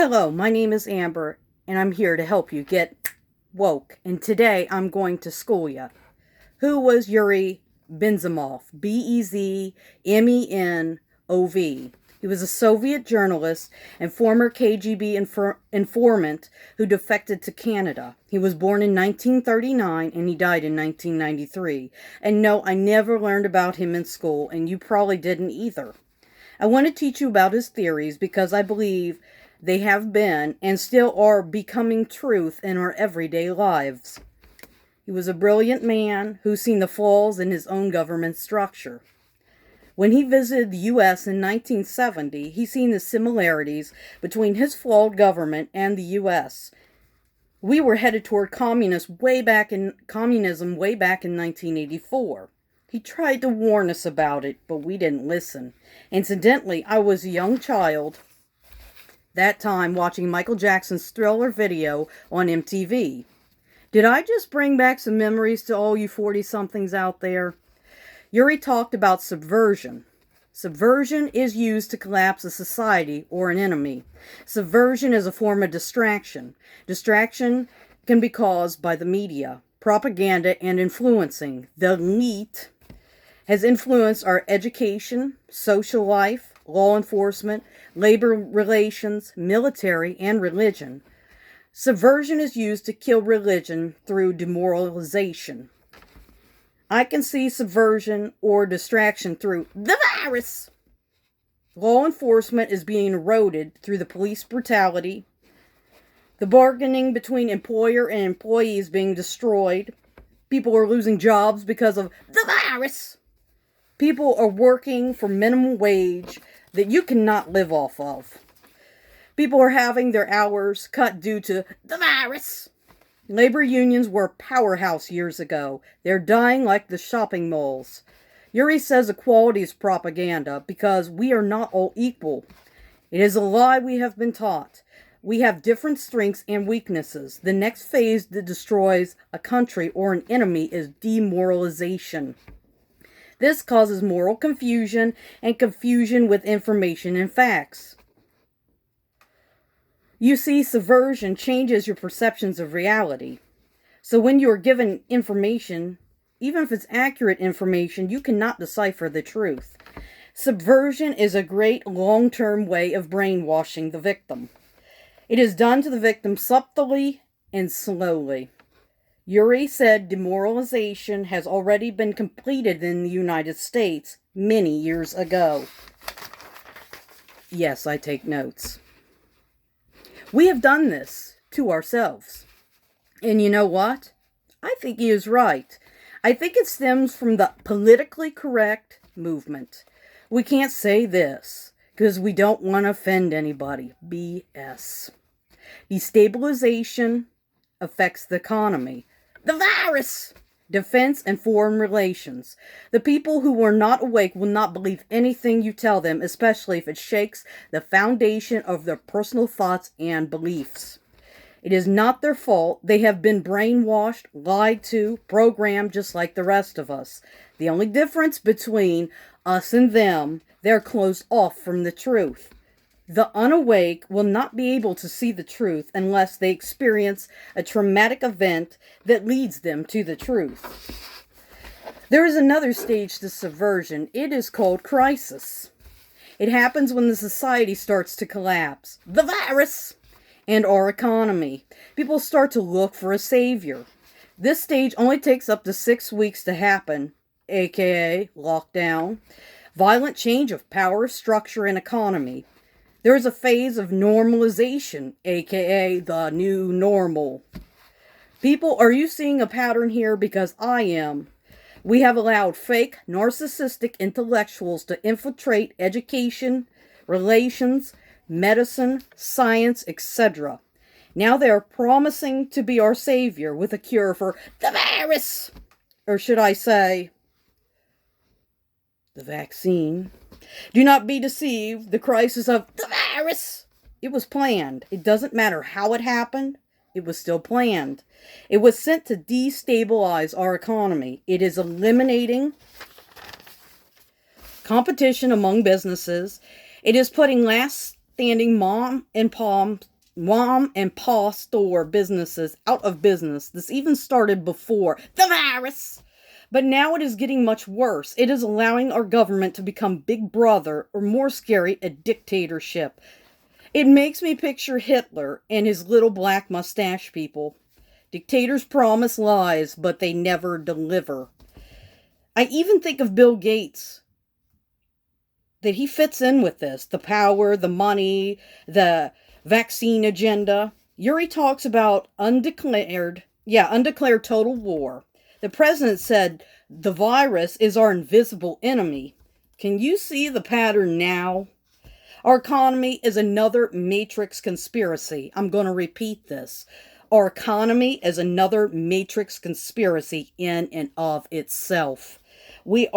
Hello, my name is Amber, and I'm here to help you get woke. And today I'm going to school you. Who was Yuri Bezmenov? Bezmenov. He was a Soviet journalist and former KGB informant who defected to Canada. He was born in 1939 and he died in 1993. And no, I never learned about him in school, and you probably didn't either. I want to teach you about his theories because I believe they have been and still are becoming truth in our everyday lives. He was a brilliant man who seen the flaws in his own government structure. When he visited the U.S. in 1970, he seen the similarities between his flawed government and the U.S. We were headed toward communism way back in 1984. He tried to warn us about it, but we didn't listen. Incidentally, I was a young child that time watching Michael Jackson's Thriller video on MTV. Did I just bring back some memories to all you 40-somethings out there? Yuri talked about subversion. Subversion is used to collapse a society or an enemy. Subversion is a form of distraction. Distraction can be caused by the media, propaganda, and influencing. The elite has influenced our education, social life, law enforcement, labor relations, military, and religion. Subversion is used to kill religion through demoralization. I can see subversion or distraction through the virus. Law enforcement is being eroded through the police brutality. The bargaining between employer and employee is being destroyed. People are losing jobs because of the virus. People are working for minimum wage that you cannot live off of. People are having their hours cut due to the virus. Labor unions were a powerhouse years ago. They're dying like the shopping malls. Yuri says equality is propaganda because we are not all equal. It is a lie we have been taught. We have different strengths and weaknesses. The next phase that destroys a country or an enemy is demoralization. This causes moral confusion and confusion with information and facts. You see, subversion changes your perceptions of reality. So when you are given information, even if it's accurate information, you cannot decipher the truth. Subversion is a great long-term way of brainwashing the victim. It is done to the victim subtly and slowly. Yuri said demoralization has already been completed in the United States many years ago. Yes, I take notes. We have done this to ourselves. And you know what? I think he is right. I think it stems from the politically correct movement. We can't say this because we don't want to offend anybody. BS. Destabilization affects the economy. The virus! Defense and foreign relations. The people who are not awake will not believe anything you tell them, especially if it shakes the foundation of their personal thoughts and beliefs. It is not their fault. They have been brainwashed, lied to, programmed just like the rest of us. The only difference between us and them, they're closed off from the truth. The unawake will not be able to see the truth unless they experience a traumatic event that leads them to the truth. There is another stage to subversion. It is called crisis. It happens when the society starts to collapse. The virus! And our economy. People start to look for a savior. This stage only takes up to 6 weeks to happen, aka lockdown. Violent change of power, structure, and economy. There is a phase of normalization, aka the new normal. People, are you seeing a pattern here? Because I am. We have allowed fake, narcissistic intellectuals to infiltrate education, relations, medicine, science, etc. Now they are promising to be our savior with a cure for the virus. Or should I say, the vaccine. Do not be deceived. The crisis of the virus. It was planned. It doesn't matter how it happened. It was still planned. It was sent to destabilize our economy. It is eliminating competition among businesses. It is putting standing mom and pa store businesses out of business. This even started before the virus. But now it is getting much worse. It is allowing our government to become Big Brother, or more scary, a dictatorship. It makes me picture Hitler and his little black mustache people. Dictators promise lies, but they never deliver. I even think of Bill Gates, that he fits in with this. The power, the money, the vaccine agenda. Yuri talks about undeclared total war. The president said the virus is our invisible enemy. Can you see the pattern now? Our economy is another matrix conspiracy. I'm going to repeat this. Our economy is another matrix conspiracy in and of itself. We're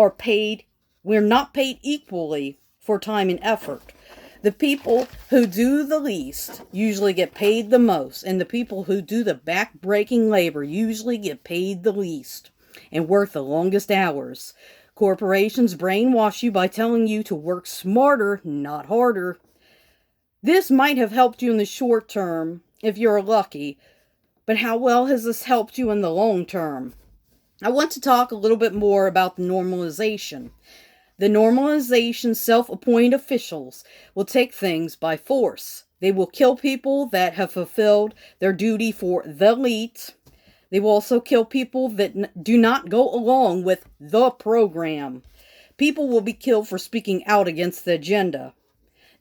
not paid equally for time and effort. The people who do the least usually get paid the most, and the people who do the back-breaking labor usually get paid the least and work the longest hours. Corporations brainwash you by telling you to work smarter, not harder. This might have helped you in the short term, if you're lucky, but how well has this helped you in the long term? I want to talk a little bit more about the normalization. The normalization self-appointed officials will take things by force. They will kill people that have fulfilled their duty for the elite. They will also kill people that do not go along with the program. People will be killed for speaking out against the agenda.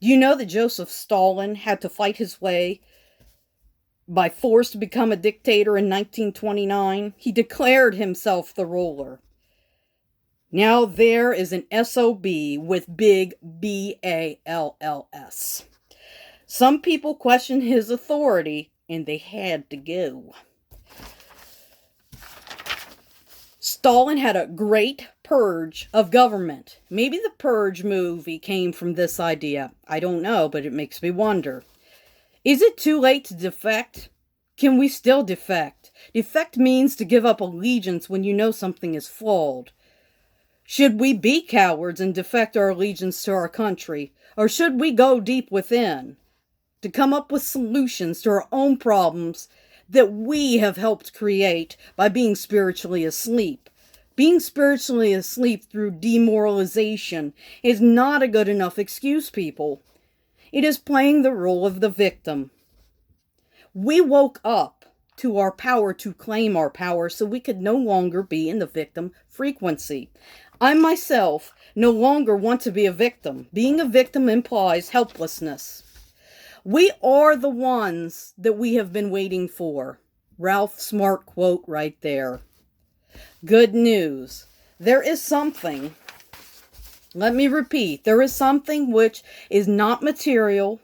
Do you know that Joseph Stalin had to fight his way by force to become a dictator in 1929? He declared himself the ruler. Now there is an SOB with big BALLS. Some people questioned his authority, and they had to go. Stalin had a great purge of government. Maybe the Purge movie came from this idea. I don't know, but it makes me wonder. Is it too late to defect? Can we still defect? Defect means to give up allegiance when you know something is flawed. Should we be cowards and defect our allegiance to our country? Or should we go deep within to come up with solutions to our own problems that we have helped create by being spiritually asleep? Being spiritually asleep through demoralization is not a good enough excuse, people. It is playing the role of the victim. We woke up to our power to claim our power so we could no longer be in the victim frequency. I myself no longer want to be a victim. Being a victim implies helplessness. We are the ones that we have been waiting for. Ralph Smart quote right there. Good news. There is something, let me repeat, there is something which is not material,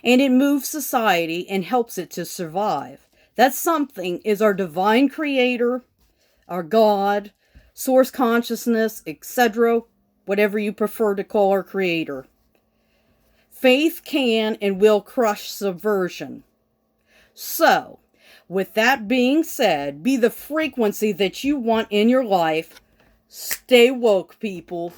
and it moves society and helps it to survive. That something is our divine creator, our God, source consciousness, etc., whatever you prefer to call our creator. Faith can and will crush subversion. So, with that being said, be the frequency that you want in your life. Stay woke, people.